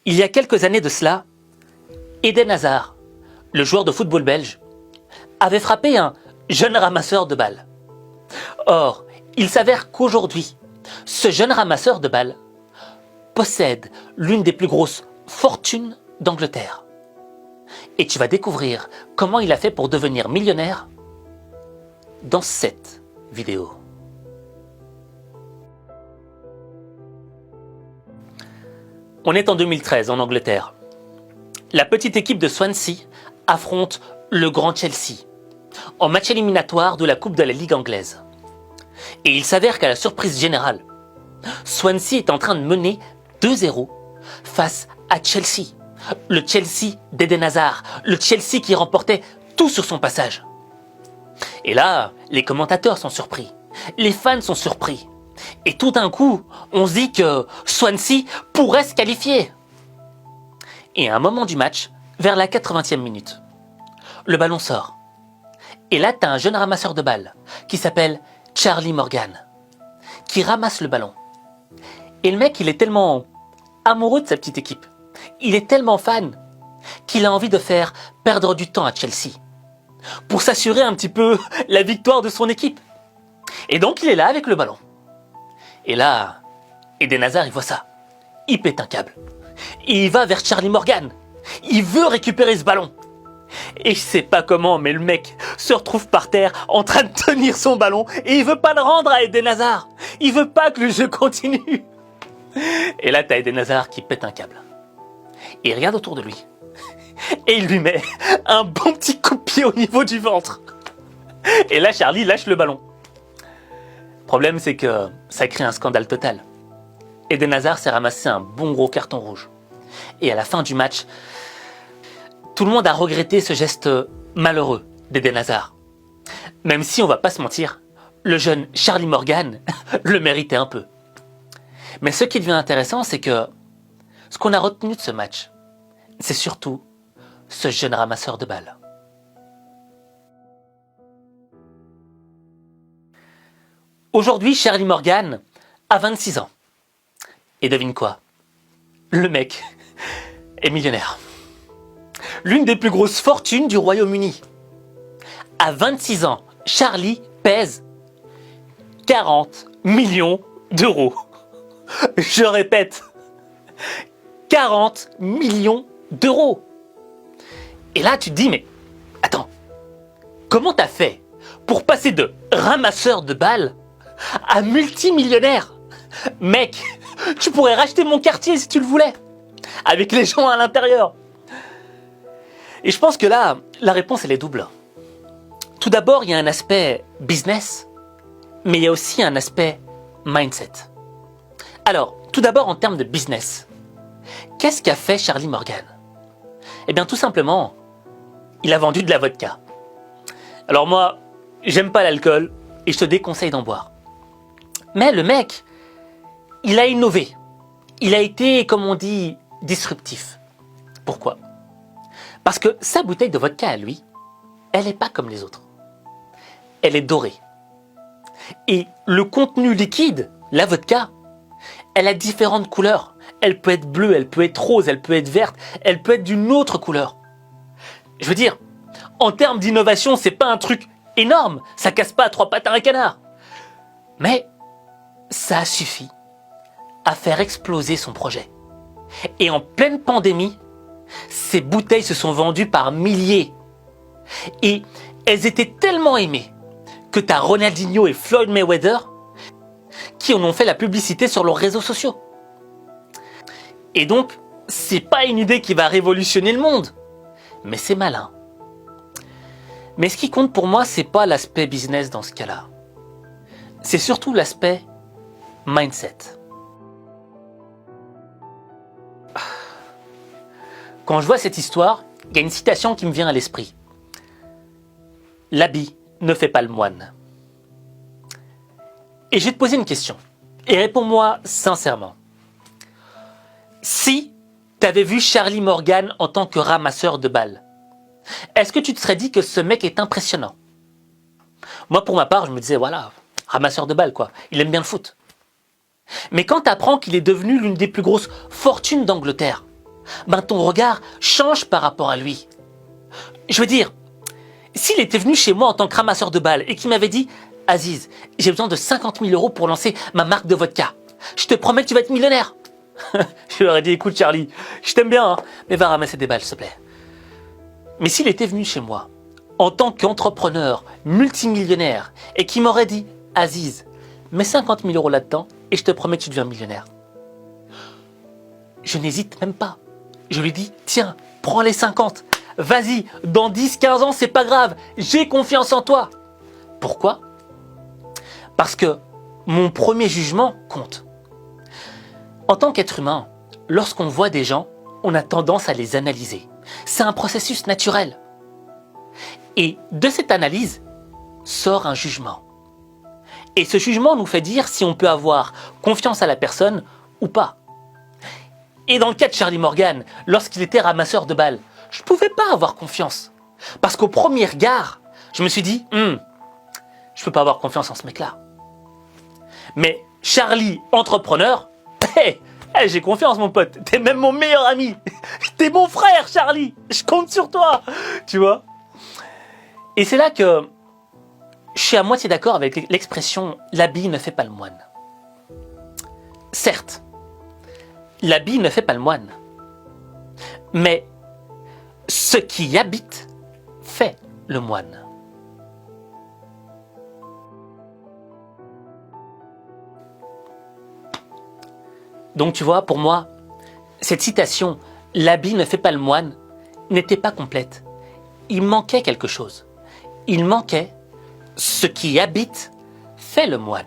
Il y a quelques années de cela, Eden Hazard, le joueur de football belge, avait frappé un jeune ramasseur de balles. Or, il s'avère qu'aujourd'hui, ce jeune ramasseur de balles possède l'une des plus grosses fortunes d'Angleterre. Et tu vas découvrir comment il a fait pour devenir millionnaire dans cette vidéo. On est en 2013 en Angleterre. La petite équipe de Swansea affronte le grand Chelsea en match éliminatoire de la Coupe de la Ligue anglaise. Et il s'avère qu'à la surprise générale, Swansea est en train de mener 2-0 face à Chelsea. Le Chelsea d'Eden Hazard, le Chelsea qui remportait tout sur son passage. Et là, les commentateurs sont surpris, les fans sont surpris. Et tout d'un coup, on se dit que Swansea pourrait se qualifier. Et à un moment du match, vers la 80e minute, le ballon sort. Et là, tu as un jeune ramasseur de balles qui s'appelle Charlie Morgan, qui ramasse le ballon. Et le mec, il est tellement amoureux de sa petite équipe, il est tellement fan, qu'il a envie de faire perdre du temps à Chelsea, pour s'assurer un petit peu la victoire de son équipe. Et donc, il est là avec le ballon. Et là, Eden Hazard, il voit ça. Il pète un câble. Et il va vers Charlie Morgan. Il veut récupérer ce ballon. Et je sais pas comment, mais le mec se retrouve par terre en train de tenir son ballon et il veut pas le rendre à Eden Hazard. Il veut pas que le jeu continue. Et là, t'as Eden Hazard qui pète un câble. Et il regarde autour de lui. Et il lui met un bon petit coup de pied au niveau du ventre. Et là, Charlie lâche le ballon. Le problème, c'est que ça crée un scandale total. Eden Hazard s'est ramassé un bon gros carton rouge. Et à la fin du match, tout le monde a regretté ce geste malheureux d'Eden Hazard. Même si, on va pas se mentir, le jeune Charlie Morgan le méritait un peu. Mais ce qui devient intéressant, c'est que ce qu'on a retenu de ce match, c'est surtout ce jeune ramasseur de balles. Aujourd'hui, Charlie Morgan a 26 ans. Et devine quoi? Le mec est millionnaire. L'une des plus grosses fortunes du Royaume-Uni. À 26 ans, Charlie pèse 40 millions d'euros. Je répète, 40 millions d'euros. Et là, tu te dis, mais attends, comment t'as fait pour passer de ramasseur de balles à multimillionnaire? Mec, tu pourrais racheter mon quartier si tu le voulais, avec les gens à l'intérieur. Et je pense que là, la réponse, elle est double. Tout d'abord, il y a un aspect business, mais il y a aussi un aspect mindset. Alors, tout d'abord, en termes de business, qu'est-ce qu'a fait Charlie Morgan? Eh bien, tout simplement, il a vendu de la vodka. Alors moi, j'aime pas l'alcool et je te déconseille d'en boire. Mais le mec, il a innové. Il a été, comme on dit, disruptif. Pourquoi? Parce que sa bouteille de vodka à lui, elle n'est pas comme les autres. Elle est dorée. Et le contenu liquide, la vodka, elle a différentes couleurs. Elle peut être bleue, elle peut être rose, elle peut être verte, elle peut être d'une autre couleur. Je veux dire, en termes d'innovation, c'est pas un truc énorme. Ça casse pas à trois pattes à un canard. Mais ça a suffi à faire exploser son projet. Et en pleine pandémie, ces bouteilles se sont vendues par milliers. Et elles étaient tellement aimées que t'as Ronaldinho et Floyd Mayweather qui en ont fait la publicité sur leurs réseaux sociaux. Et donc, c'est pas une idée qui va révolutionner le monde, mais c'est malin. Mais ce qui compte pour moi, c'est pas l'aspect business dans ce cas-là. C'est surtout l'aspect mindset. Quand je vois cette histoire, il y a une citation qui me vient à l'esprit. L'habit ne fait pas le moine. Et je vais te poser une question. Et réponds-moi sincèrement. Si tu avais vu Charlie Morgan en tant que ramasseur de balles, est-ce que tu te serais dit que ce mec est impressionnant? Moi, pour ma part, je me disais, voilà, ramasseur de balles, quoi. Il aime bien le foot. Mais quand tu apprends qu'il est devenu l'une des plus grosses fortunes d'Angleterre, ben ton regard change par rapport à lui. Je veux dire, s'il était venu chez moi en tant que ramasseur de balles et qu'il m'avait dit « Aziz, j'ai besoin de 50 000 euros pour lancer ma marque de vodka. Je te promets que tu vas être millionnaire. » Je lui aurais dit « Écoute Charlie, je t'aime bien, hein, mais va ramasser des balles s'il te plaît. » Mais s'il était venu chez moi en tant qu'entrepreneur multimillionnaire et qu'il m'aurait dit « Aziz, mets 50 000 euros là-dedans et je te promets que tu deviens millionnaire. » Je n'hésite même pas. Je lui dis « Tiens, prends les 50. Vas-y, dans 10-15 ans, c'est pas grave. J'ai confiance en toi. » Pourquoi ? Parce que mon premier jugement compte. En tant qu'être humain, lorsqu'on voit des gens, on a tendance à les analyser. C'est un processus naturel. Et de cette analyse sort un jugement. Et ce jugement nous fait dire si on peut avoir confiance à la personne ou pas. Et dans le cas de Charlie Morgan, lorsqu'il était ramasseur de balles, je ne pouvais pas avoir confiance. Parce qu'au premier regard, je me suis dit, je ne peux pas avoir confiance en ce mec-là. Mais Charlie, entrepreneur, j'ai confiance mon pote, t'es même mon meilleur ami. T'es mon frère Charlie, je compte sur toi. Tu vois ? Et c'est là que je suis à moitié d'accord avec l'expression « l'habit ne fait pas le moine ». Certes, l'habit ne fait pas le moine. Mais ce qui y habite fait le moine. Donc tu vois, pour moi, cette citation « l'habit ne fait pas le moine » n'était pas complète. Il manquait quelque chose. Il manquait « ce qui habite fait le moine ».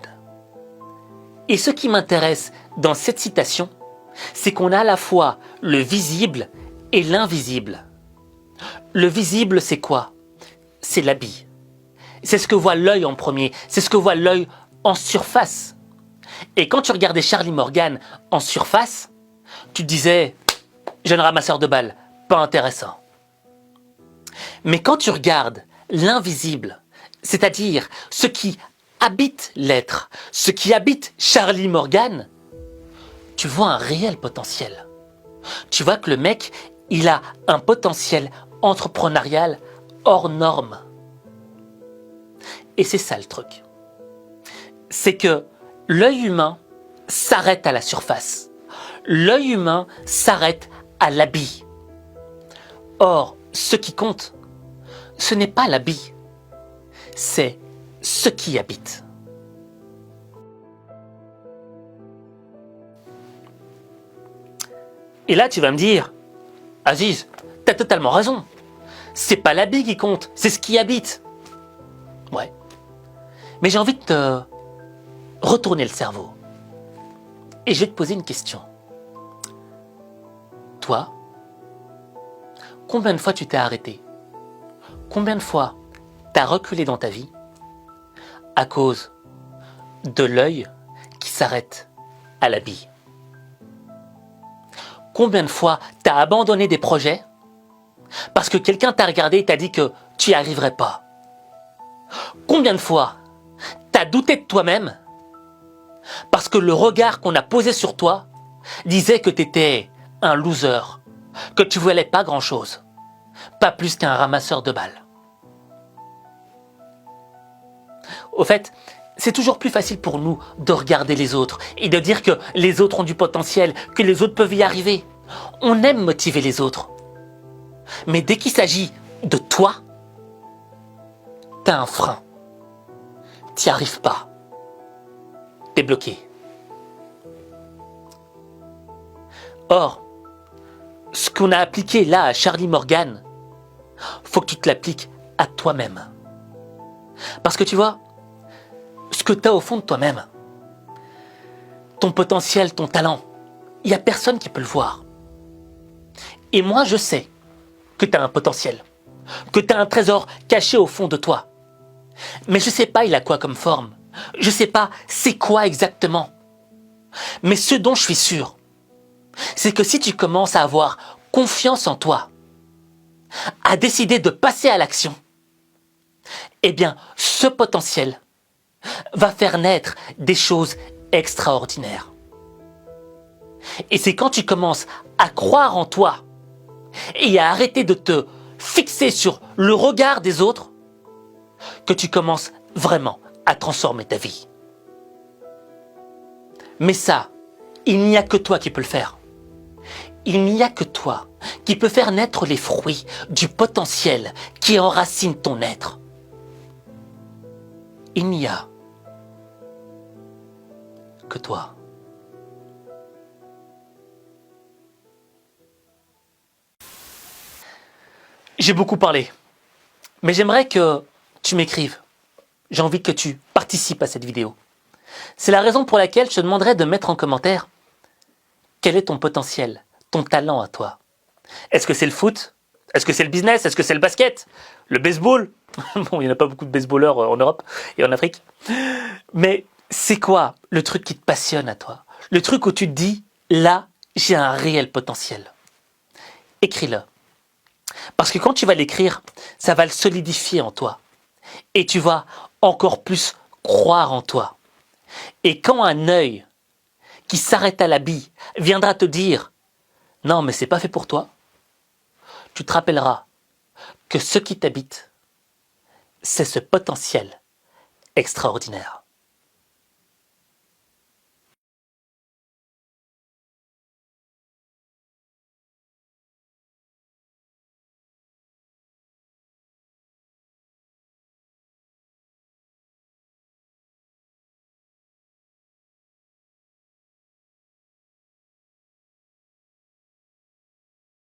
Et ce qui m'intéresse dans cette citation, c'est qu'on a à la fois le visible et l'invisible. Le visible, c'est quoi ? C'est l'habit. C'est ce que voit l'œil en premier, c'est ce que voit l'œil en surface. Et quand tu regardais Charlie Morgan en surface, tu te disais « jeune ramasseur de balles, pas intéressant ». Mais quand tu regardes l'invisible, c'est-à-dire ce qui habite l'être, ce qui habite Charlie Morgan, tu vois un réel potentiel. Tu vois que le mec, il a un potentiel entrepreneurial hors norme. Et c'est ça le truc. C'est que l'œil humain s'arrête à la surface. L'œil humain s'arrête à l'habit. Or, ce qui compte, ce n'est pas l'habit, c'est ce qui habite. Et là, tu vas me dire, Aziz, t'as totalement raison. C'est pas l'habit qui compte, c'est ce qui habite. Ouais. Mais j'ai envie de te retourner le cerveau. Et je vais te poser une question. Toi, combien de fois tu t'es arrêté ? Combien de fois t'as reculé dans ta vie à cause de l'œil qui s'arrête à l'habit ? Combien de fois t'as abandonné des projets parce que quelqu'un t'a regardé et t'a dit que tu n'y arriverais pas ? Combien de fois t'as douté de toi-même parce que le regard qu'on a posé sur toi disait que t'étais un loser, que tu valais pas grand-chose, pas plus qu'un ramasseur de balles. Au fait, c'est toujours plus facile pour nous de regarder les autres et de dire que les autres ont du potentiel, que les autres peuvent y arriver. On aime motiver les autres. Mais dès qu'il s'agit de toi, t'as un frein. T'y arrives pas. T'es bloqué. Or, ce qu'on a appliqué là à Charlie Morgan, faut que tu te l'appliques à toi-même. Parce que tu vois, ce que tu as au fond de toi-même, ton potentiel, ton talent, il n'y a personne qui peut le voir. Et moi, je sais que tu as un potentiel, que tu as un trésor caché au fond de toi. Mais je ne sais pas il a quoi comme forme. Je ne sais pas c'est quoi exactement. Mais ce dont je suis sûr, c'est que si tu commences à avoir confiance en toi, à décider de passer à l'action, eh bien, ce potentiel va faire naître des choses extraordinaires. Et c'est quand tu commences à croire en toi et à arrêter de te fixer sur le regard des autres que tu commences vraiment à transformer ta vie. Mais ça, il n'y a que toi qui peux le faire. Il n'y a que toi qui peux faire naître les fruits du potentiel qui enracine ton être. Il n'y a que toi. J'ai beaucoup parlé, mais j'aimerais que tu m'écrives. J'ai envie que tu participes à cette vidéo. C'est la raison pour laquelle je te demanderai de mettre en commentaire quel est ton potentiel, ton talent à toi. Est-ce que c'est le foot? Est-ce que c'est le business? Est-ce que c'est le basket? Le baseball? Bon, il n'y en a pas beaucoup de baseballeurs en Europe et en Afrique. Mais c'est quoi le truc qui te passionne à toi? Le truc où tu te dis, là, j'ai un réel potentiel. Écris-le. Parce que quand tu vas l'écrire, ça va le solidifier en toi. Et tu vas encore plus croire en toi. Et quand un œil qui s'arrête à la bille viendra te dire « Non, mais c'est pas fait pour toi », tu te rappelleras que ce qui t'habite, c'est ce potentiel extraordinaire.